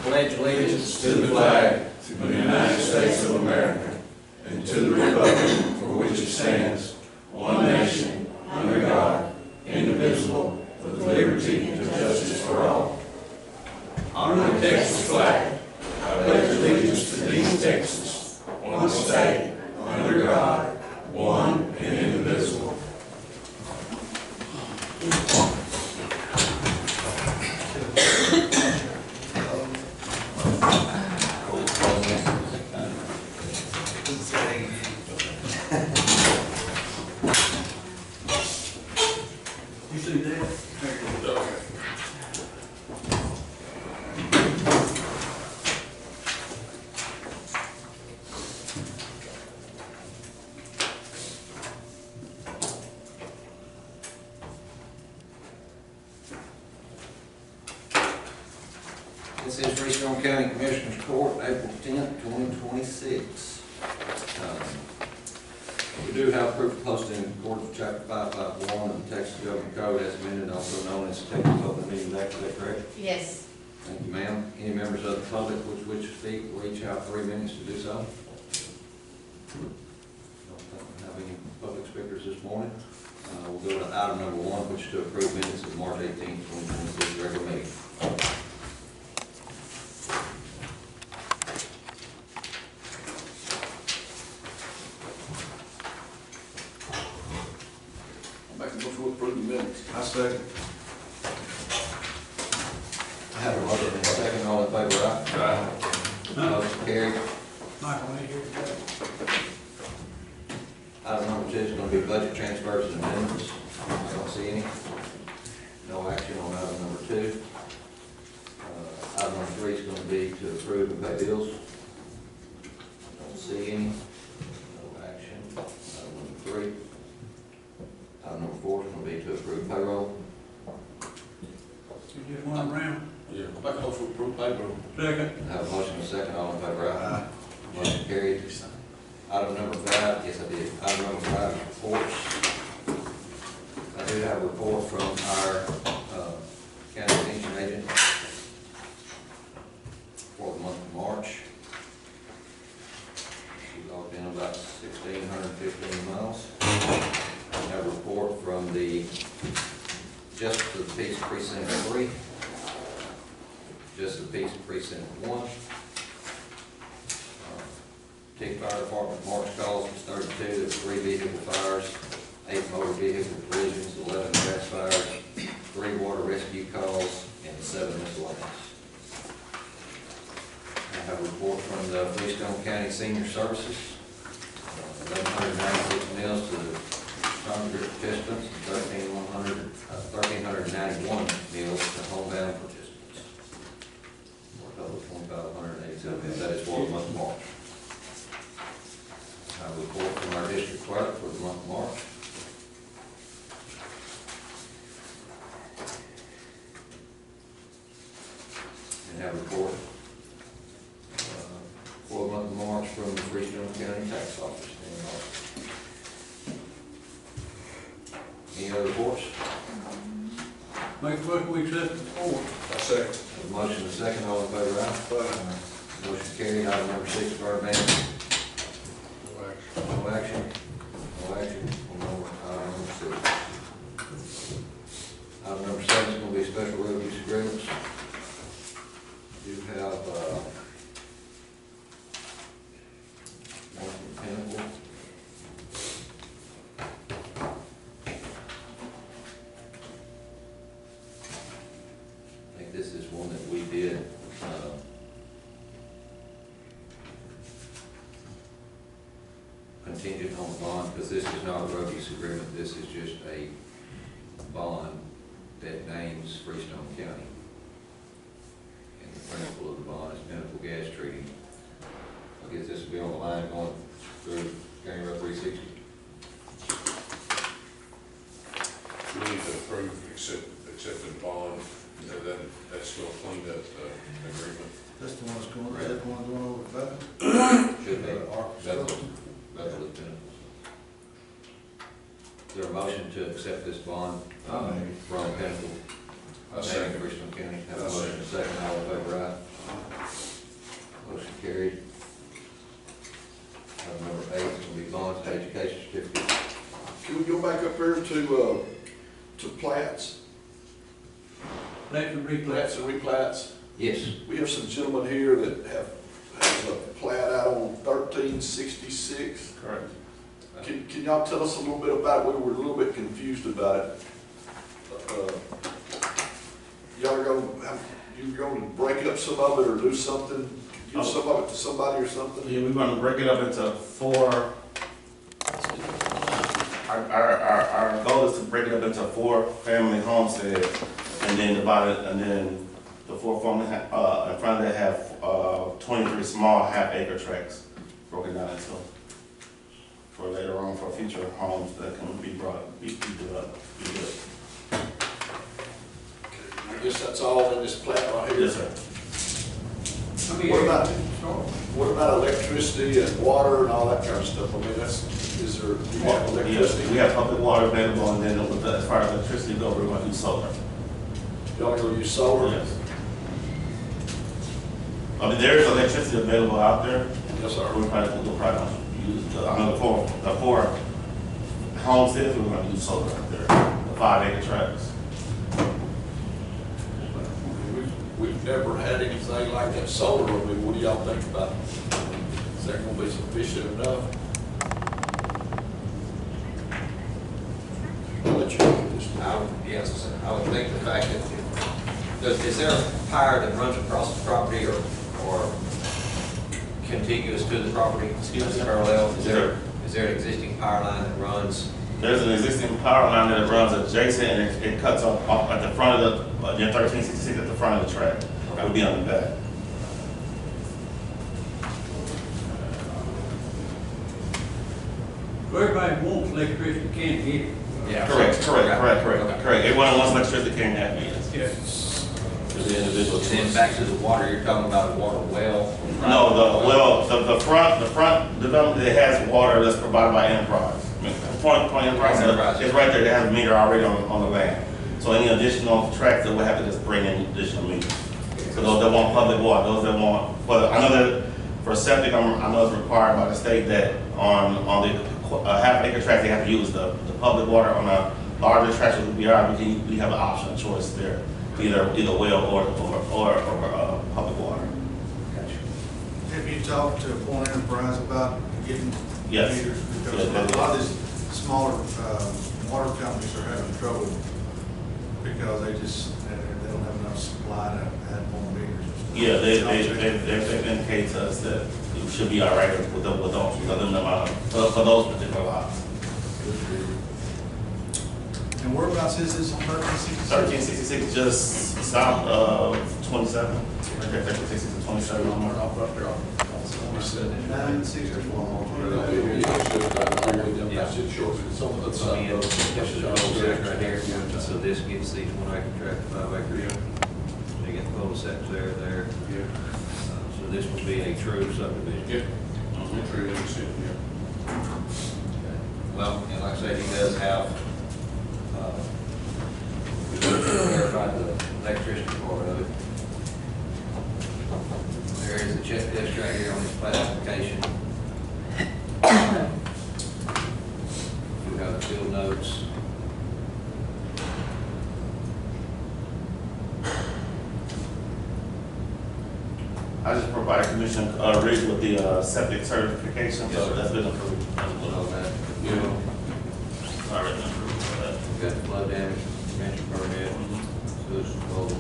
Pledge allegiance to the flag of the United States of America and to the republic for which it stands, one nation, under God, indivisible, with liberty and justice for all. Honor the Texas flag. I pledge allegiance to these Texas, one state, under God, one and indivisible. You see that? This is Freestone County Commissioners Court, April 10th, 2026. We do have proof of posting in accordance with Chapter 551 of the Texas Government Code as amended, also known as the Texas Open Meetings Act. Is that correct? Yes. Thank you, ma'am. Any members of the public which wish to speak will each have 3 minutes to do so. Don't think we have any public speakers this morning. We'll go to item number 1, which is to approve minutes of March 18th, 2026 regular meeting. I second. I have a motion and a second. All in favor, aye? Aye. Motion carried. Michael, ain't here today. Item number 2 is going to be budget transfers and amendments. I don't see any. No action on item number 2. Item number 3 is going to be to approve and pay bills. Don't see any. No action. Item number 3. Item number 4 is going to be to approve payroll. You just one round. Yeah, back off for approved payroll. Second. I have a motion and a second. All in favor, aye? Motion carried. Item number 5, yes I did. Item number 5 is reports. I do have a report from our county extension agent for the month of March. She logged in about 1,615 miles. I have a report from the Justice of the Peace Precinct 3, Justice of the Peace Precinct 1. Tick Fire Department March calls was 32, there was 3 vehicle fires, 8 motor vehicle collisions, 11 gas fires, 3 water rescue calls, and 7 miscellaneous. I have a report from the Freestone County Senior Services, 1,196 meals to the congregate participants, and 1,391 meals to homebound participants. For a total of 2,587 meals. That is for the month of March. I have a report from our district clerk for the month of March. And have a report for the month of March from the Freestone County Tax Office. Any other reports? Make a motion, we accept the report. I second. A motion and a second, all in favor, aye? Motion carried. Item number 6, fire ban. No action. No action. Item number 6. Item number 7 is going to be special road use agreements. You have one from Pinnacle. I think this is one that we did contingent on the bond, because this is not a road use agreement, this is just a bond that names Freestone County. And the principal of the bond is Pinnacle Gas Treating. I guess this will be on the line going through County Road 360. We need to approve, accept the bond, and then that's going to clean up the agreement. That's the one that's going, is that the one going over the Should be. Bethel is Pinnacle. Is there a motion to accept this bond from Pinnacle? I second. Freestone to plats, Let's replay. plats and replats. Yes. We have some gentlemen here that have a plat out on 1366. Correct. Can y'all tell us a little bit about it? We were a little bit confused about it. Y'all are you're going to break up some of it or do something, give some of it to somebody or something? Yeah, we're gonna break it up into four. Our goal is to break it up into 4 family homesteads, and then divide it, and then the 4 family, in front of that have 23 small half-acre tracts broken down into, for later on, for future homes that can be developed. I guess that's all in this plat right here. Yes, sir. What about electricity and water and all that kind of stuff? I mean, is there, do you have electricity? We have public water available, and then as far as electricity goes, we're gonna do solar. Y'all gonna use solar? Yes. I mean, there is electricity available out there. Yes, sir. We'll probably use, the 4 homesteads, we're gonna use solar out there, the 5-acre tracts. We've never had anything like that solar. I mean, what do y'all think about it? Is that gonna be sufficient enough? I'll let you look at this. Yes, I would think the fact that, is there a pipe that runs across the property or contiguous to the property? Excuse me? Parallel? Is there an existing power line that runs? There's an existing power line that runs adjacent, and it cuts off at the front of the, 1366 at the front of the track. It would be on the back. Everybody wants electricity, can't get it. Yeah. Correct. Everyone wants electricity, can't have it. Yes. To the individual. And then back to the water, you're talking about a water well? No, the front development, it has water that's provided by Enterprise. I mean, Point Enterprise, it's right there, they have a meter already on the land. So any additional tracks, they will have to just bring in additional meters. So those that want public water, those that want, but I know that for septic, I know it's required by the state that on the half-acre tract, they have to use the public water. On a larger tract with the BR, we have an option, a choice there, either well or public water. Have you talked to Point Enterprise about getting Yes. meters? Because Yes, a lot of these smaller water companies are having trouble because they don't have enough supply to add more meters. Yeah, they've indicated to us that it should be all right with those, for those particular lots. And whereabouts is this on 1366? 1366, just south of 27. Right there, 1366 and 27 on my off up there. 960. This is our cul-de-sac right here, so this gets these 1 acre tract, 5 acres. So you get the cul-de-sacs there. So this would be a true subdivision. Yeah. True, yeah. Well, and like I said, he does have, verified the electricity part of it. There is a checklist right here on this plat application. We have the field notes. I just provided Commissioner Riggs with the septic certification, so that's been approved. Put all that. Already been approved for that. We've got the flood damage prevention permit, sewage disposal.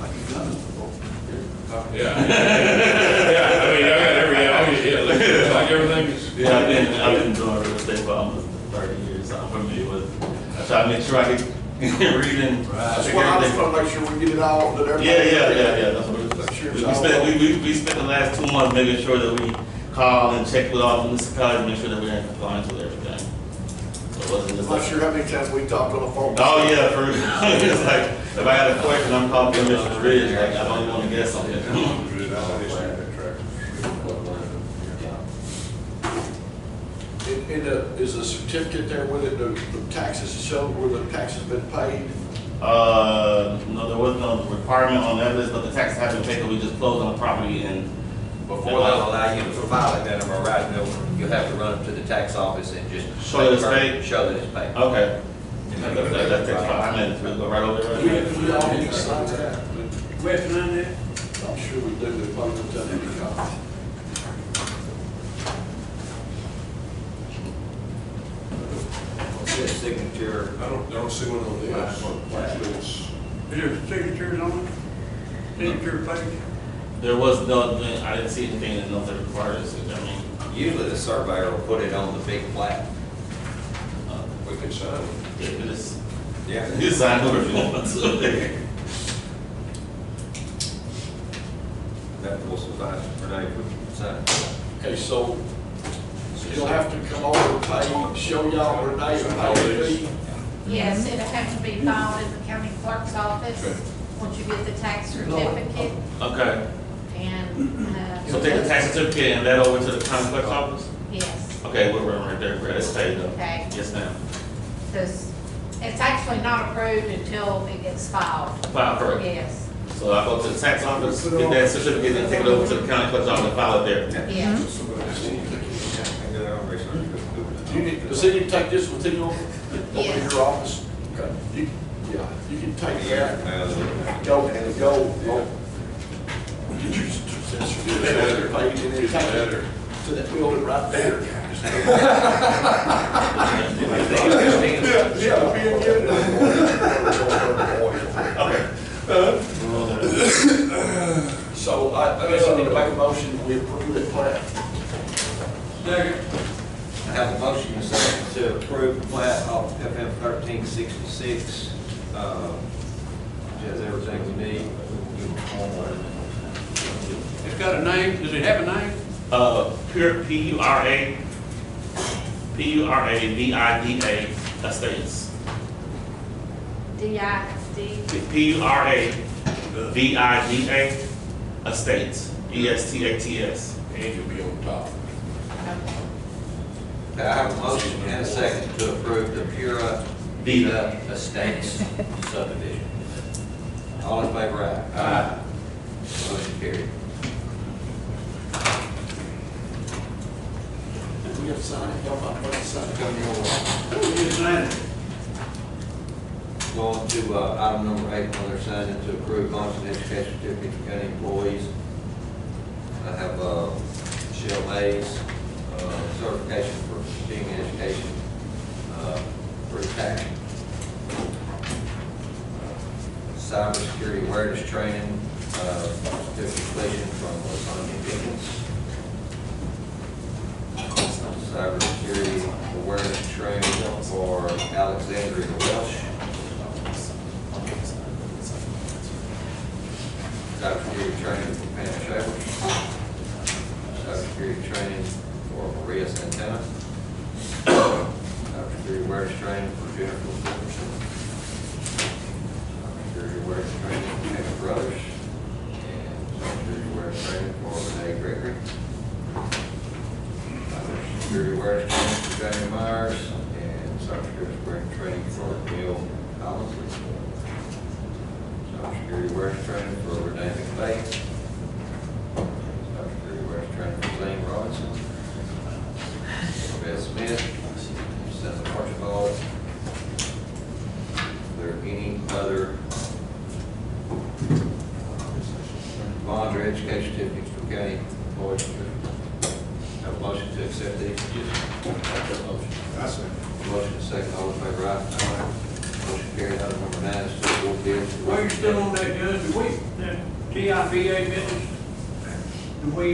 Like you've done this before. Yeah. Yeah, I mean, I got every, like everything is. Yeah, I've been doing real estate for almost 30 years, so I'm familiar with it. I try to make sure I get reading. That's why I just want to make sure we get it all, that everybody. Yeah, that's what it Make sure is. it's all- We spent the last 2 months making sure that we call and check with all the municipalities, make sure that we're in compliance with everything. So it wasn't just I'm not like, sure how many times we talked on the phone. oh yeah, for it's like, if I got a question, I'm calling Commissioner Ridge, like, I don't even want to guess on it. Is a certificate there with it, the taxes show where the taxes been paid? No, there was no requirement on that list, but the taxes have been paid, 'cause we just closed on the property in Before they'll allow you to file it, then am I right, you'll have to run it to the tax office and just. Show that it's paid? Show that it's paid. Okay. That takes 5 minutes, we'll go right over there. We all need to sign that. We have to sign that? I'm sure we do, but probably don't have any copies. His signature. I don't see one on this. Actually, it's, Is there signatures on it? Signature page? There was no, I didn't see anything that knows that requires it, I mean, Usually the surveyor will put it on the big plat. we can sign it. it is, Yeah. you sign whatever you want to. That will suffice for now, sign. Okay, so you'll have to come over and pay, show y'all Renee and pay the fee. Yes, it'll have to be filed in the county clerk's office, Okay. once you get the tax certificate, Okay, and, so take the tax certificate and that over to the county clerk's office? yes, Okay, we're right there, Brad, it's paid though. okay, Yes, ma'am. because it's actually not approved until it gets filed. File first. Yes, So I go to the tax office, get that certificate, and take it over to the county clerk's office and file it there. yes. You need, does he need to take this with him over Yes. to your office? Okay. Yeah, you can take that. Go. Get your certificate, page, and then take it to that building right there. Okay. So I guess I need to make a motion, we approve that plat. Second. I have a motion and a second to approve the plat of FM 1366. It has everything we need. It's got a name, does it have a name? P-U-R-A-V-I-D-A estates. D-I-D, P-U-R-A-V-I-D-A estates, E-S-T-A-T-S. And you'll be on top. okay. I have a motion and a second to approve the Pura Vida Estates subdivision. All in favor, aye? Aye. Motion carried. We have to sign it, y'all might want to sign it. You sign it. Going to item number 8, another signing to approve bonds and education certificate for county employees. I have Michelle Mays, certification for continuing education, pre-tax. Cybersecurity awareness training, certificate completion from Sonia Jenkins. Cybersecurity awareness training for Alexandria Welsh. Cybersecurity training for Pam Schaefer. Cybersecurity training for Maria Santana. Cybersecurity awareness training for Jennifer Wilkerson. Cybersecurity awareness training for Hannah Brothers. And cybersecurity awareness training for Renee Gregory. Cybersecurity awareness training for Jamie Myers. And cybersecurity training for Neil Collins. Cybersecurity awareness training for Renee McFay. Cybersecurity awareness training for Zane Robinson. Beth Smith. Seth Archibald. Is there any other bonds or education certificates for county employees? Have a motion to accept these? Motion. I say. Motion is second, all in favor, aye. Motion carried. Item number 9 is to award bids. While you're still on that, Judge, do we, that TIPA business, do we,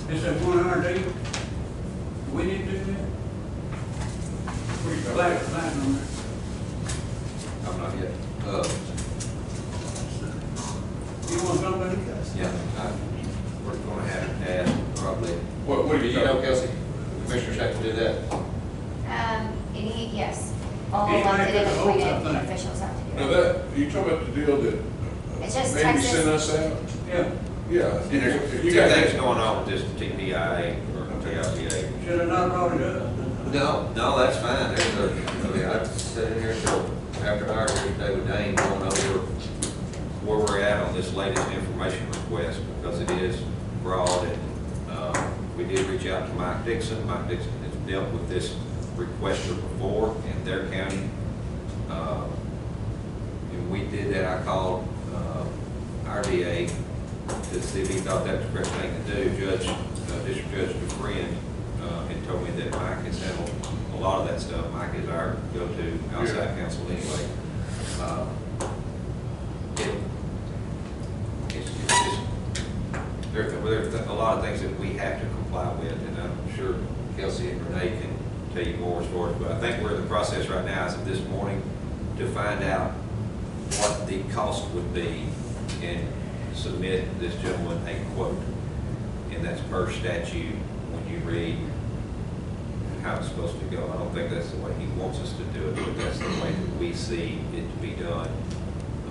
it's that 100 deal? Do we need to do that? Where's the black on there? I'm not yet. You want something? Yeah, we're gonna have to add probably. What do Do you know, Kelsey? Commissioners have to do that? Yes, all Anybody elected could and hold appointed something. officials have to do Now it. that, you talking about the deal that It's just maybe Texas. sent us out? Yeah, Yeah. And there's You two got things that? going on with this TPIA or TIPA. should have not brought it up. No, that's fine. I mean, I've sat in here till after hours every day with Dane going over where we're at on this latest information request, because out to Mike Dixon. Mike Dixon has dealt with this requester before in their county. And we did that. I called our DA to see if he thought that was the correct thing to do. District Judge Dufresne had told me that Mike has handled a lot of that stuff. Mike is our go-to outside counsel anyway. There's a lot of things that we have to comply with, and I'm sure Kelsey and Renee can tell you more as far as, but I think we're in the process right now, as of this morning, to find out what the cost would be and submit this gentleman a quote. And that's per statute when you read how it's supposed to go. I don't think that's the way he wants us to do it, but that's the way that we see it to be done.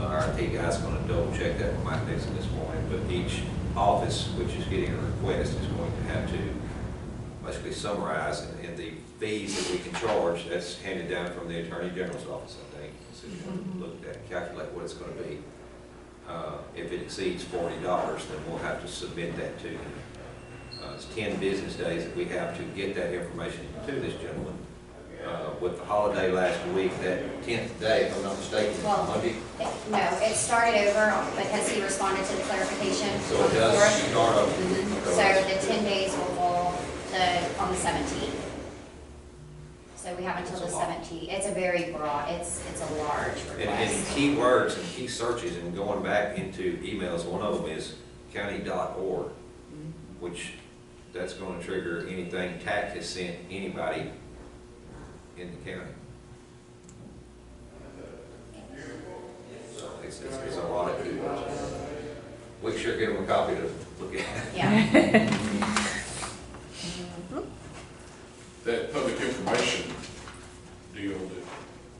Our IT guy's gonna double check that with Mike Dixon this morning, but each office which is getting a request is going to have to basically summarize, and the fees that we can charge, that's handed down from the Attorney General's office, I think. So you can look at, calculate what it's gonna be. If it exceeds $40, then we'll have to submit that to him. It's 10 business days that we have to get that information to this gentleman. With the holiday last week, that 10th day, if I'm not mistaken, Well, Monday. No, it started over because he responded to the clarification. So it does start up. So the 10 days will fall on the 17th. So we have until the 17th. It's a very broad, it's a large And request. key words and key searches and going back into emails, one of them is county.org, which that's going to trigger anything TAC has sent anybody in the county. So it's a lot of key words. We can sure give them a copy to look at. Yeah. That public information deal that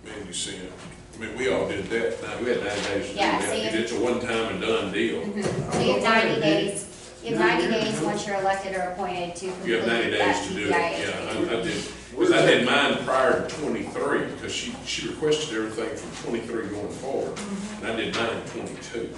Mandy sent, I mean, we all did that, now, we had 90 days to do Yeah, that, see, it's a one-time and done deal. So you have 90 days. You have 90 days once you're elected or appointed to complete You have 90 that days to do it, PPIA yeah, training. I did, because I did mine prior to 23, because she requested everything from 23 going forward, and I did mine in 22,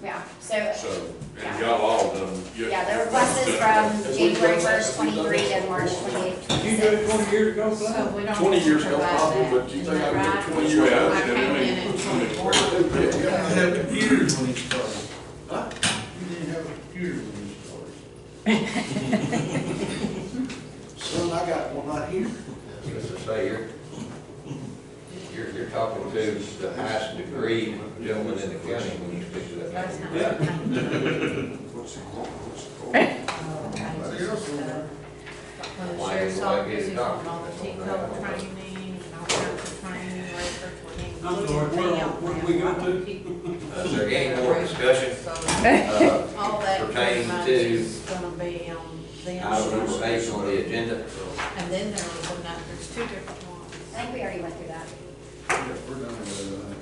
Yeah, so, so, Yeah. and y'all all done. yeah, the request is from January 1st, 23 to March 28th, Did you do it 26. 20 years ago, So Glenn? we don't. 20 years ago provide probably, that. but you Is think that I did right? 20 years ago? I came in in 24. You didn't have computers when you started. Huh? You didn't have a computer when you started. Son, I got one right here. Just to say, you're talking to the highest degree gentleman in the county when you speak to that. That's not- Yeah. What's it called? Somebody else will. When the Why sheriff's is it like office it's is dark? on all the T-code training and all kinds of training records when he I'm includes sorry, where did we go to? Is there any more discussion All that pretty pertaining much to is gonna be on the item number insurance. 8 on the agenda? And then there was another, there's two different ones. I think we already went through that. Yeah, we're done with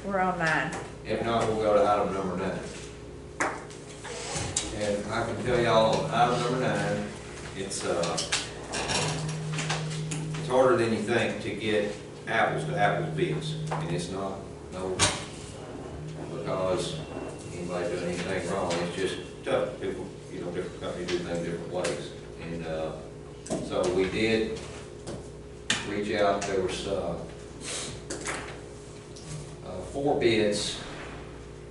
We're on 9. If not, we'll go to item number 9. And I can tell y'all, on item number 9, it's harder than you think to get apples to apples bids. And it's not, no, because anybody doing anything wrong, it's just tough. People, different companies do things different ways. And so we did reach out, there was 4 bids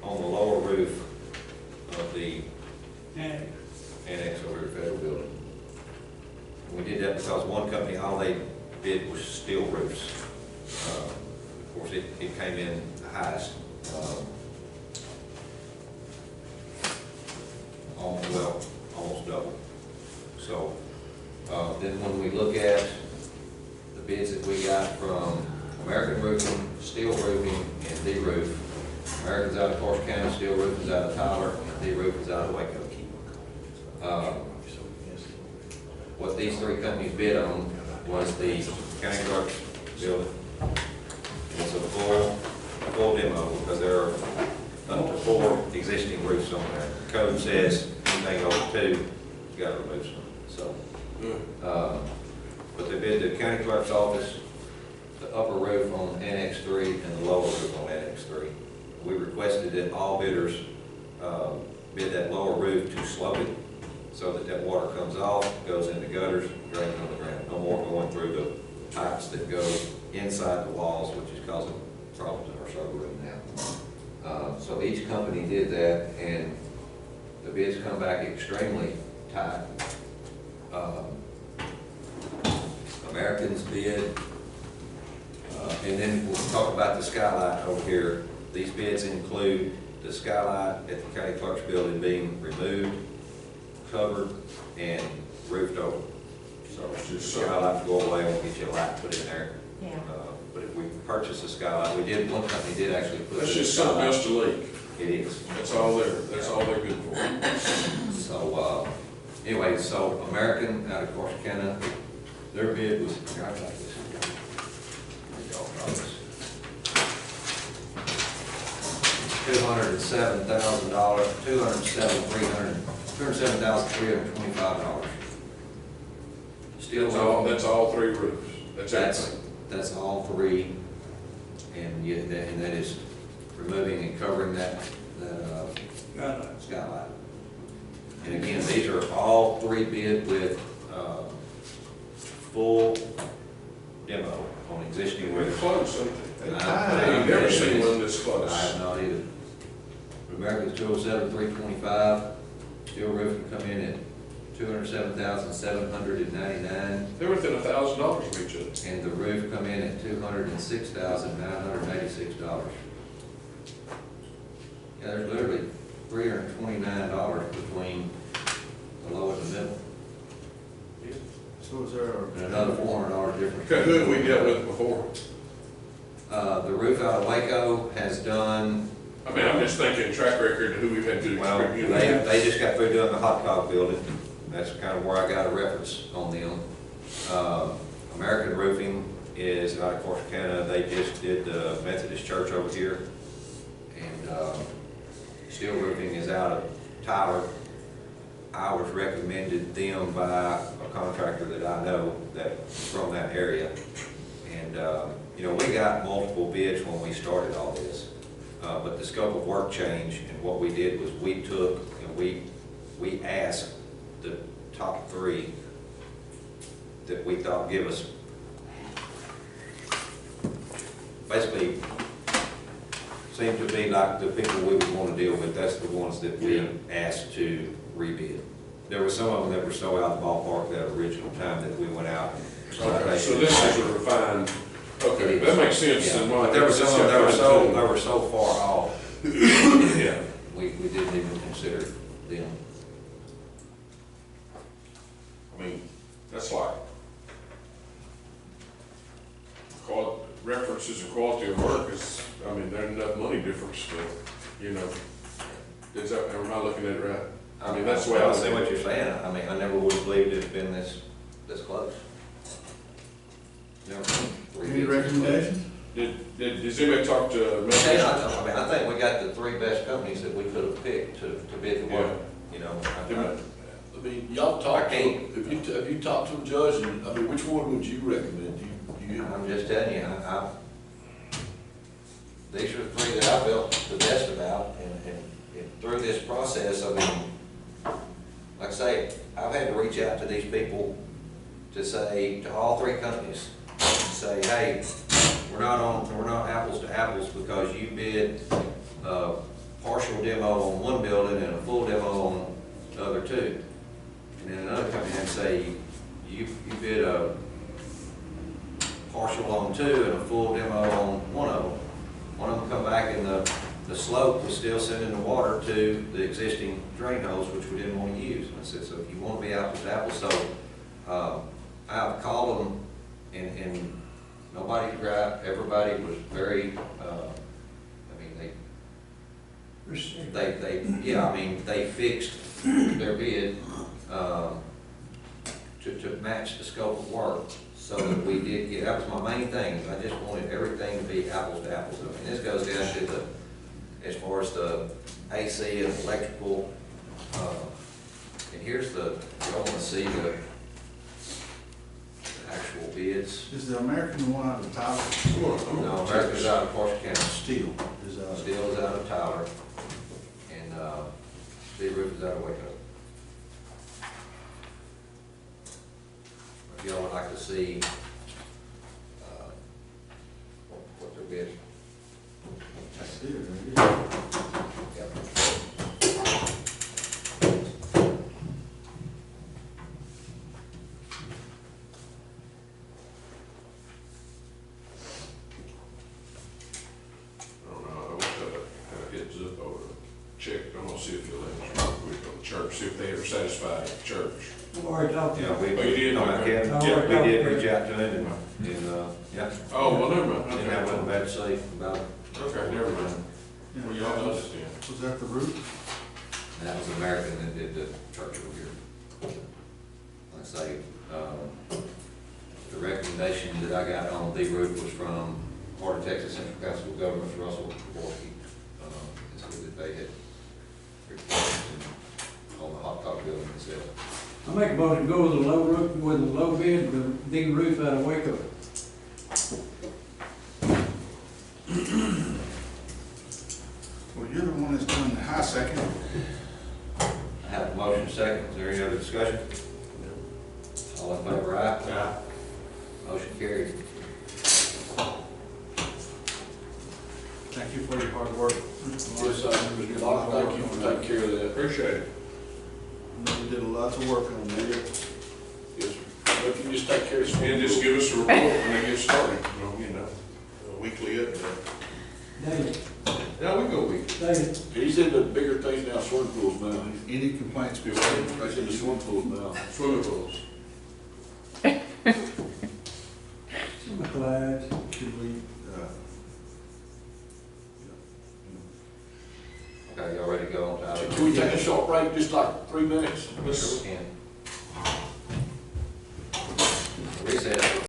on the lower roof of the annex over at Federal Building. We did that because one company, all they bid was steel roofs. Of course, it came in the highest. Almost double. So, then when we look at the bids that we got from American Roofing, Steel Roofing, and D-Roof, American's out of Course County, Steel Roof is out of Tyler, and D-Roof is out of Waco. What these 3 companies bid on was the county clerk's building. It's a full demo because there are up to 4 existing roofs on there. Code says anything over 2, you gotta remove some. So, but they bid the county clerk's office, the upper roof on Annex 3, and the lower roof on Annex 3. We requested that all bidders bid that lower roof to slope it, so that that water comes off, goes into gutters, drains on the ground. No more going through the pipes that go inside the walls, which is causing problems in our server room now. So each company did that, and the bids come back extremely tight. Americans bid, and then we'll talk about the skylight over here. These bids include the skylight at the county clerk's building being removed, covered, and roofed over. So the skylight will go away, we'll get you a light put in there. Yeah. But if we purchase a skylight, one company did actually put. That's just something else to leak. It is. That's all they're good for. So, anyway, so American out of Corsicana, their bid was, I like this. $207,000, $207,325. Still. That's all three roofs. That's everything. That's all three, and that is removing and covering that skylight. And again, these are all three bid with full demo on existing We're roofs. close, ain't they? I've never seen one this close. I have not either. America's 207,325. Steel roof can come in at $207,799. They're within $1,000 of each other. And the roof come in at $206,986. Yeah, there's literally $329 between the low and the middle. So is there And another $400 difference. Okay, who have we dealt with before? The roof out of Waco has done, I mean, I'm just thinking track record of who we've had to well, experience. they just got through doing the hot dog building. That's kind of where I got a reference on them. American Roofing is out of Corsicana. They just did the Methodist Church over here. And Steel Roofing is out of Tyler. I was recommended them by a contractor that I know that's from that area. And, you know, we got multiple bids when we started all this. But the scope of work changed, and what we did was we took and we asked the top three that we thought give us, basically, seemed to be like the people we would want to deal with. That's the ones that we asked to rebid. There were some of them that were so out of the ballpark that original time that we went out. Okay, so this is a refined, okay, that makes sense. Yeah. In But my there were some of them that were so far off, Yeah. we didn't even consider them. I mean, that's like, references and quality of work is, I mean, there's enough money difference to, you know, is that, am I looking at it right? I mean, that's the way I see look what at you're it. saying. I mean, I never would have believed it'd been this close. Never. any recommendations? Does anybody talk to? I mean, I think we got the three best companies that we could have picked to bid the work, you know. I mean, y'all talk to, I can't. if you talk to a judge, and, I mean, which one would you recommend? I'm just telling you, these are the three that I felt the best about, and through this process, I mean, like I say, I've had to reach out to these people to say, to all three companies, say, hey, we're not apples to apples because you bid a partial demo on one building and a full demo on the other two. And then another company had to say, you bid a partial on two and a full demo on one of them. One of them come back and the slope was still sending the water to the existing drain holes, which we didn't want to use. And I said, so if you want to be apples to apples, so I've called them and nobody could grab. Everybody was very, they fixed their bid to match the scope of work. So that we did get, that was my main thing, I just wanted everything to be apples to apples. I mean, this goes down to as far as the AC and electrical, and here's y'all want to see the actual bids. Is the American one out of Tyler? No, America's out of Corsicana. Steel is out of. Steel is out of Tyler, and Steel Roof is out of Waco. see, what their bid. That's it, right? Yep. I don't know, I wish I'd hit zip over, check, I'm gonna see if you'll answer real quick on the church, see if they ever satisfied the church. I've already talked to Yeah, you. we, Oh, you did? no, I Okay. can't, Oh, yeah, we okay. did reach out to him and, yeah. Oh, well, never mind. Didn't have nothing bad to say about it. Okay, never mind. Yeah, Well, y'all know this then. Was that the root? And that was American that did the church over here. Like I say, the recommendation that I got on the roof was from Part of Texas Central Council of Governments, Russell Dvorsky. It's good that they had requested on the hot top building itself. I make a motion to go with the low roof, with the low bid, the dig roof out of Waco. Well, you're the one that's doing the high second. I have a motion second. Is there any other discussion? All in favor, aye? Aye. Motion carried. Thank you for your hard work. Yes, Mr. Locke, thank you for taking care of that. Appreciate it. I know you did a lot of work on that. Yes, sir. But you just take care of And just give us a report when they get started, you know, a weekly update. Dave, Yeah, we go weekly. Dave, He's into bigger things now, swimming pools now. Any complaints? He's into swimming pools now. Swimming pools. my flags. Should we, Okay, y'all ready to go on to item? Can we take a short break, just like 3 minutes? Sure we can.